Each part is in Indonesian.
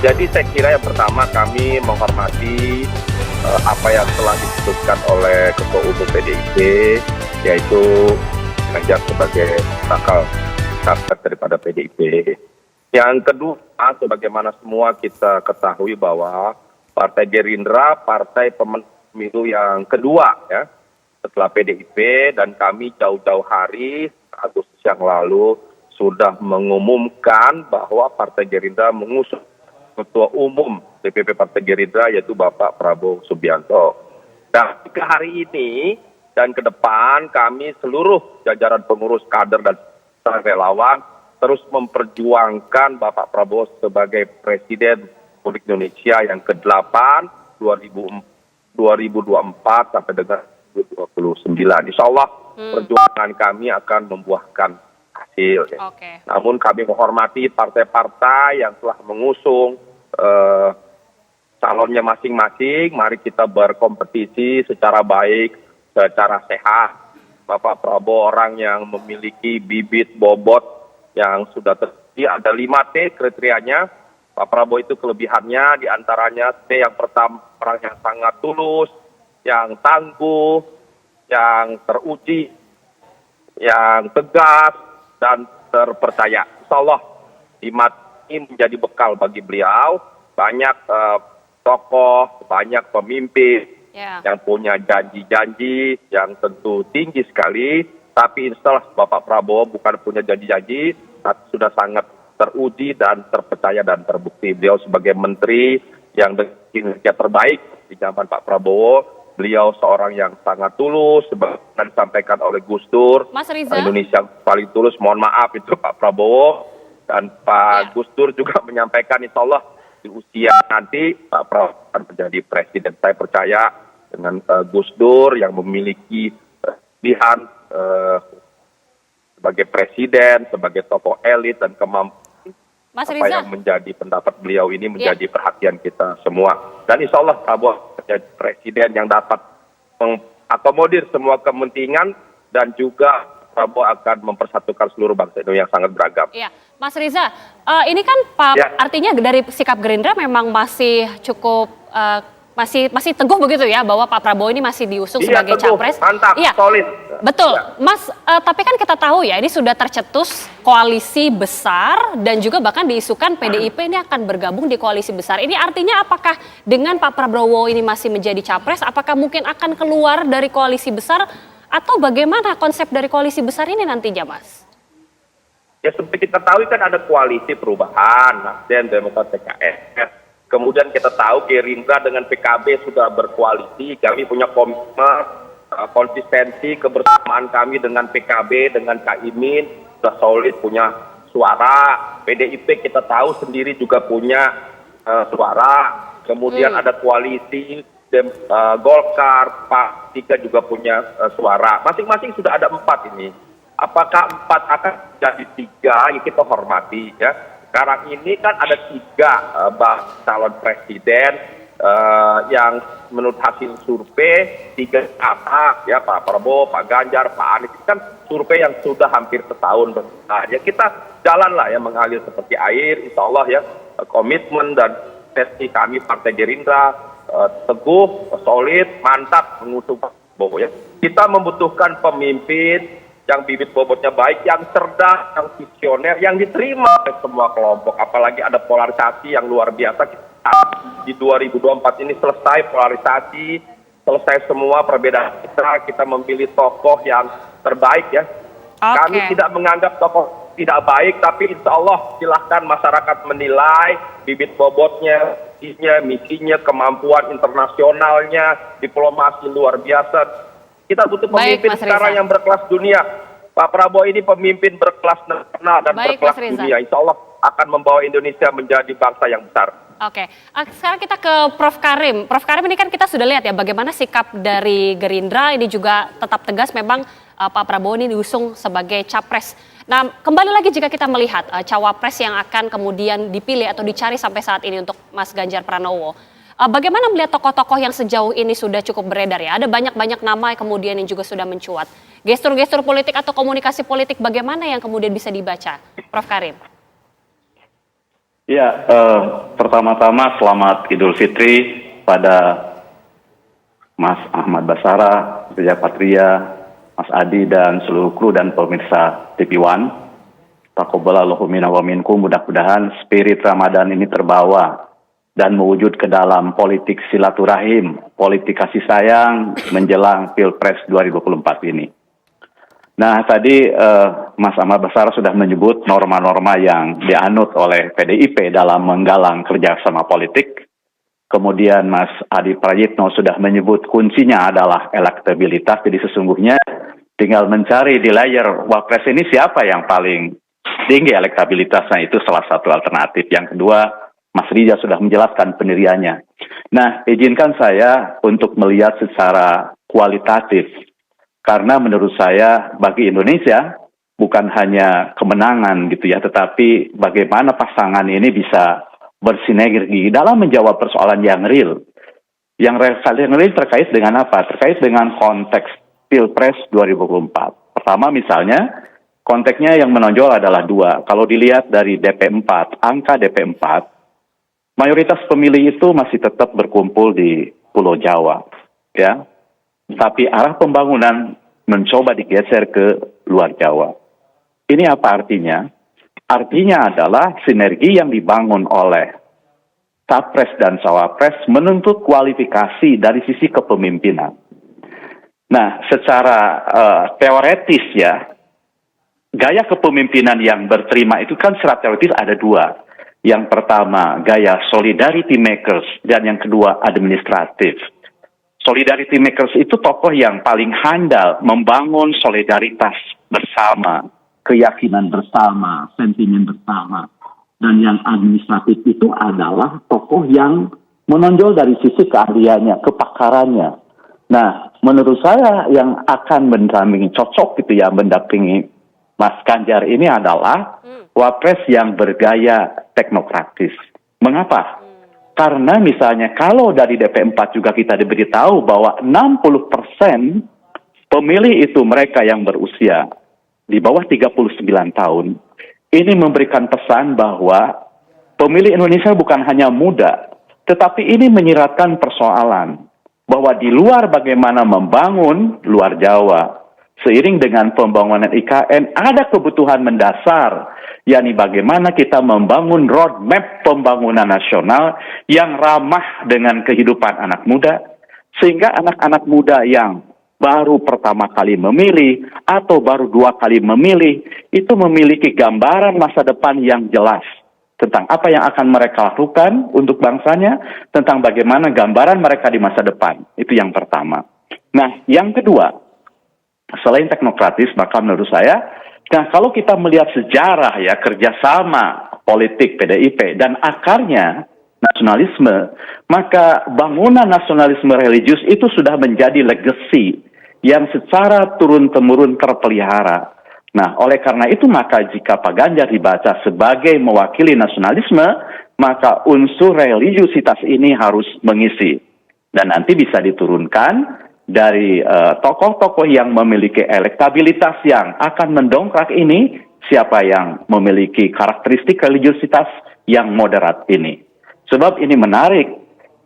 Jadi saya kira yang pertama kami menghormati apa yang telah diputuskan oleh Ketua Umum PDIP, yaitu Ganjar sebagai bakal capres daripada PDIP. Yang kedua, sebagaimana semua kita ketahui bahwa Partai Gerindra partai pemilu yang kedua ya setelah PDIP, dan kami jauh-jauh hari Agustus yang lalu sudah mengumumkan bahwa Partai Gerindra mengusung Ketua Umum DPP Partai Gerindra yaitu Bapak Prabowo Subianto. Nah, ke hari ini dan ke depan kami seluruh jajaran pengurus kader dan relawan terus memperjuangkan Bapak Prabowo sebagai Presiden Republik Indonesia yang ke-8 2024 sampai dengan 2029. Insya Allah perjuangan kami akan membuahkan hasil. Ya. Oke. Namun kami menghormati partai-partai yang telah mengusung calonnya masing-masing. Mari kita berkompetisi secara baik, secara sehat. Bapak Prabowo orang yang memiliki bibit bobot yang sudah tersedia. Ada 5 T kriterianya. Pak Prabowo itu kelebihannya diantaranya T yang pertama, orang yang sangat tulus, yang tangguh, yang teruji, yang tegas, dan terpercaya. Insya Allah 5 ini menjadi bekal bagi beliau. Banyak tokoh, banyak pemimpin yang punya janji-janji yang tentu tinggi sekali. Tapi insya Allah Bapak Prabowo bukan punya janji-janji, tapi sudah sangat teruji dan terpercaya dan terbukti. Beliau sebagai menteri yang kinerja terbaik di zaman Pak Prabowo. Beliau seorang yang sangat tulus, sebagaimana disampaikan oleh Gus Dur. Mas Riza? Indonesia paling tulus, mohon maaf itu Pak Prabowo. Dan Pak Gus Dur juga menyampaikan insya Allah di usia nanti Pak Prabowo akan menjadi presiden. Saya percaya dengan Gus Dur yang memiliki pilihan sebagai presiden, sebagai tokoh elit dan kemampuan apa yang menjadi pendapat beliau ini menjadi perhatian kita semua. Dan insya Allah Prabowo menjadi presiden yang dapat mengakomodir semua kepentingan dan juga Prabowo akan mempersatukan seluruh bangsa Indonesia yang sangat beragam. Iya, Mas Riza, ini kan artinya dari sikap Gerindra memang masih cukup masih teguh begitu ya bahwa Pak Prabowo ini masih diusung sebagai capres. Mantap, solid. Betul, Mas. Tapi kan kita tahu ya ini sudah tercetus koalisi besar dan juga bahkan diisukan PDIP ini akan bergabung di koalisi besar. Ini artinya apakah dengan Pak Prabowo ini masih menjadi capres, apakah mungkin akan keluar dari koalisi besar atau bagaimana konsep dari koalisi besar ini nantinya, Mas? Ya seperti kita tahu kan ada koalisi perubahan, Nasdem, Demokrat, PKS. Kemudian kita tahu Gerindra dengan PKB sudah berkoalisi. Kami punya komitmen, konsistensi, kebersamaan kami dengan PKB, dengan Caimin sudah solid, punya suara. PDIP kita tahu sendiri juga punya suara. Kemudian ada koalisi Golkar, Pak Tiga juga punya suara. Masing-masing sudah ada 4 ini. Apakah 4 akan jadi 3? Ya kita hormati ya. Sekarang ini kan ada 3 calon presiden yang menurut hasil survei 3 atas ya, Pak Prabowo, Pak Ganjar, Pak Anies, kan survei yang sudah hampir setahun berjalan. Ya kita jalanlah ya mengalir seperti air, insya Allah ya komitmen dan sesi kami Partai Gerindra teguh, solid, mantap mengusung Pak Prabowo ya. Kita membutuhkan pemimpin yang bibit bobotnya baik, yang cerdas, yang visioner, yang diterima oleh semua kelompok. Apalagi ada polarisasi yang luar biasa. Di 2024 ini selesai polarisasi, selesai semua perbedaan kita memilih tokoh yang terbaik ya. Kami tidak menganggap tokoh tidak baik, tapi insya Allah silahkan masyarakat menilai bibit bobotnya, misinya, kemampuan internasionalnya, diplomasi luar biasa. Kita butuh pemimpin sekarang yang berkelas dunia. Pak Prabowo ini pemimpin berkelas nasional dan berkelas dunia. Insya Allah akan membawa Indonesia menjadi bangsa yang besar. Oke, sekarang kita ke Prof. Karim. Prof. Karim, ini kan kita sudah lihat ya bagaimana sikap dari Gerindra ini juga tetap tegas, memang Pak Prabowo ini diusung sebagai capres. Nah, kembali lagi jika kita melihat cawapres yang akan kemudian dipilih atau dicari sampai saat ini untuk Mas Ganjar Pranowo. Bagaimana melihat tokoh-tokoh yang sejauh ini sudah cukup beredar ya? Ada banyak-banyak nama yang kemudian yang juga sudah mencuat. Gestur-gestur politik atau komunikasi politik bagaimana yang kemudian bisa dibaca, Prof. Karim? Ya, pertama-tama selamat Idul Fitri pada Mas Ahmad Basara, Reza Patria, Mas Adi dan seluruh kru dan pemirsa TV One. Taqabbalallahu minna wa minkum. Mudah-mudahan spirit Ramadan ini terbawa dan mewujud ke dalam politik silaturahim, politik kasih sayang menjelang Pilpres 2024 ini. Nah, tadi Mas Ahmad Basara sudah menyebut norma-norma yang dianut oleh PDIP dalam menggalang kerjasama politik. Kemudian Mas Adi Prayitno sudah menyebut kuncinya adalah elektabilitas. Jadi sesungguhnya tinggal mencari di layer Wapres ini siapa yang paling tinggi elektabilitasnya, itu salah satu alternatif. Yang kedua, Mas Riza sudah menjelaskan pendiriannya. Nah, izinkan saya untuk melihat secara kualitatif. Karena menurut saya bagi Indonesia bukan hanya kemenangan gitu ya, tetapi bagaimana pasangan ini bisa bersinergi dalam menjawab persoalan yang real. Yang real terkait dengan apa? Terkait dengan konteks Pilpres 2024. Pertama misalnya, konteksnya yang menonjol adalah dua. Kalau dilihat dari DP4, angka DP4, mayoritas pemilih itu masih tetap berkumpul di Pulau Jawa, ya. Tapi arah pembangunan mencoba digeser ke luar Jawa. Ini apa artinya? Artinya adalah sinergi yang dibangun oleh Capres dan Cawapres menuntut kualifikasi dari sisi kepemimpinan. Nah, secara teoretis ya, gaya kepemimpinan yang berterima itu kan secara teoretis ada dua. Yang pertama, gaya solidarity makers, dan yang kedua, administratif. Solidarity makers itu tokoh yang paling handal membangun solidaritas bersama, keyakinan bersama, sentimen bersama. Dan yang administratif itu adalah tokoh yang menonjol dari sisi keahliannya, kepakarannya. Nah, menurut saya yang akan mendampingi, cocok gitu ya, mendampingi Mas Ganjar ini adalah Wapres yang bergaya teknokratis. Mengapa? Karena misalnya kalau dari DP4 juga kita diberitahu bahwa 60% pemilih itu mereka yang berusia di bawah 39 tahun. Ini memberikan pesan bahwa pemilih Indonesia bukan hanya muda, tetapi ini menyiratkan persoalan bahwa di luar bagaimana membangun luar Jawa, seiring dengan pembangunan IKN ada kebutuhan mendasar, yakni bagaimana kita membangun roadmap pembangunan nasional yang ramah dengan kehidupan anak muda, sehingga anak-anak muda yang baru pertama kali memilih atau baru dua kali memilih, itu memiliki gambaran masa depan yang jelas tentang apa yang akan mereka lakukan untuk bangsanya, tentang bagaimana gambaran mereka di masa depan. Itu yang pertama. Nah, yang kedua, selain teknokratis, maka menurut saya, nah kalau kita melihat sejarah ya kerjasama politik PDIP dan akarnya nasionalisme, maka bangunan nasionalisme religius itu sudah menjadi legacy yang secara turun-temurun terpelihara. Nah, oleh karena itu maka jika Pak Ganjar dibaca sebagai mewakili nasionalisme, maka unsur religiusitas ini harus mengisi. Dan nanti bisa diturunkan dari tokoh-tokoh yang memiliki elektabilitas yang akan mendongkrak ini, siapa yang memiliki karakteristik religiusitas yang moderat ini. Sebab ini menarik,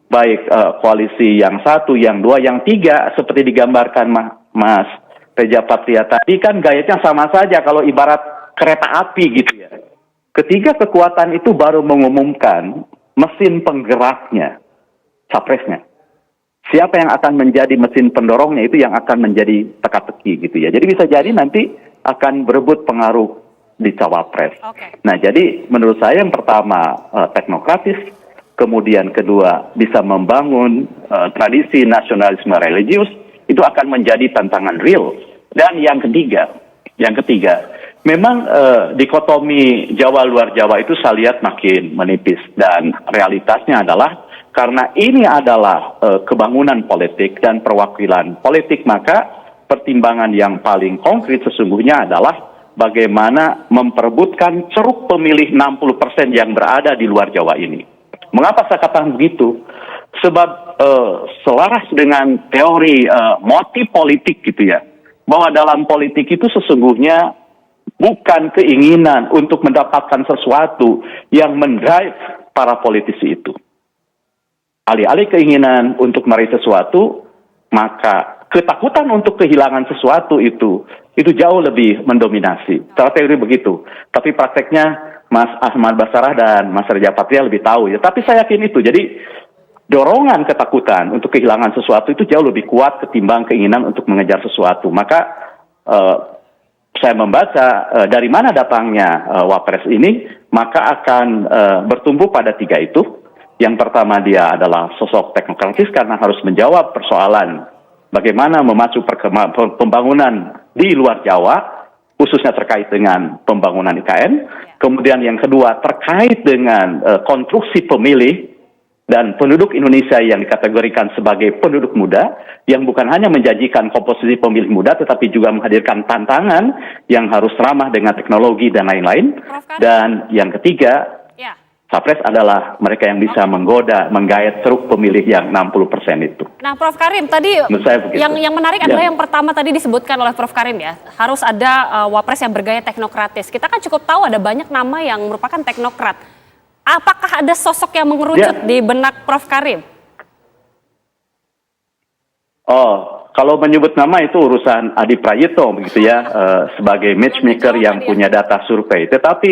baik koalisi yang satu, yang dua, yang tiga, seperti digambarkan Mas Reza Patria tadi, kan gayanya sama saja kalau ibarat kereta api gitu ya. Ketiga kekuatan itu baru mengumumkan mesin penggeraknya, capresnya. Siapa yang akan menjadi mesin pendorongnya itu yang akan menjadi teka-teki gitu ya. Jadi bisa jadi nanti akan berebut pengaruh di cawapres. Okay. Nah, jadi menurut saya yang pertama teknokratis, kemudian kedua bisa membangun tradisi nasionalisme religius, itu akan menjadi tantangan real. Dan yang ketiga, memang dikotomi Jawa luar Jawa itu saya lihat makin menipis, dan realitasnya adalah karena ini adalah kebangunan politik dan perwakilan politik, maka pertimbangan yang paling konkret sesungguhnya adalah bagaimana memperebutkan ceruk pemilih 60% yang berada di luar Jawa ini. Mengapa saya katakan begitu? Sebab selaras dengan teori motif politik gitu ya, bahwa dalam politik itu sesungguhnya bukan keinginan untuk mendapatkan sesuatu yang mendrive para politisi itu. Alih-alih keinginan untuk meraih sesuatu, maka ketakutan untuk kehilangan sesuatu itu jauh lebih mendominasi. Secara teori begitu. Tapi prakteknya Mas Ahmad Basarah dan Mas Reza Patria lebih tahu ya. Tapi saya yakin itu. Jadi dorongan ketakutan untuk kehilangan sesuatu itu jauh lebih kuat ketimbang keinginan untuk mengejar sesuatu. Maka saya membaca dari mana datangnya Wapres ini, maka akan bertumbuh pada 3 itu. Yang pertama, dia adalah sosok teknokratis karena harus menjawab persoalan bagaimana memacu pembangunan di luar Jawa, khususnya terkait dengan pembangunan IKN. Kemudian yang kedua terkait dengan konstruksi pemilih dan penduduk Indonesia yang dikategorikan sebagai penduduk muda, yang bukan hanya menjanjikan komposisi pemilih muda, tetapi juga menghadirkan tantangan yang harus ramah dengan teknologi dan lain-lain. Dan yang ketiga, Capres adalah mereka yang bisa menggoda, menggait ceruk pemilih yang 60% itu. Nah, Prof. Karim, tadi yang menarik adalah yang pertama tadi disebutkan oleh Prof. Karim ya, harus ada Wapres yang bergaya teknokratis. Kita kan cukup tahu ada banyak nama yang merupakan teknokrat. Apakah ada sosok yang mengerucut di benak Prof. Karim? Oh, kalau menyebut nama itu urusan Adi Prayitno begitu ya, sebagai matchmaker yang punya data survei. Tetapi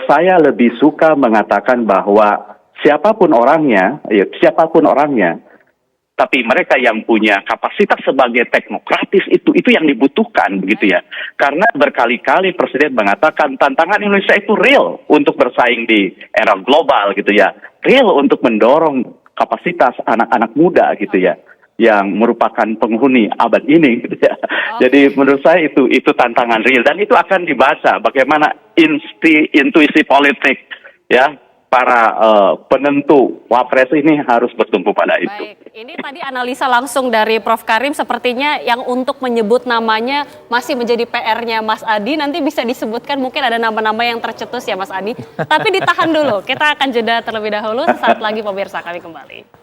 saya lebih suka mengatakan bahwa siapapun orangnya, tapi mereka yang punya kapasitas sebagai teknokratis itu yang dibutuhkan begitu ya. Karena berkali-kali Presiden mengatakan tantangan Indonesia itu real untuk bersaing di era global gitu ya. Real untuk mendorong kapasitas anak-anak muda gitu ya, yang merupakan penghuni abad ini gitu ya. Jadi menurut saya itu tantangan real, dan itu akan dibaca bagaimana intuisi politik ya para penentu Wapres ini harus bertumpu pada itu. Baik, ini tadi analisa langsung dari Prof. Karim, sepertinya yang untuk menyebut namanya masih menjadi PR-nya Mas Adi. Nanti bisa disebutkan, mungkin ada nama-nama yang tercetus ya Mas Adi. Tapi ditahan dulu, kita akan jeda terlebih dahulu. Sesaat lagi pemirsa, kami kembali.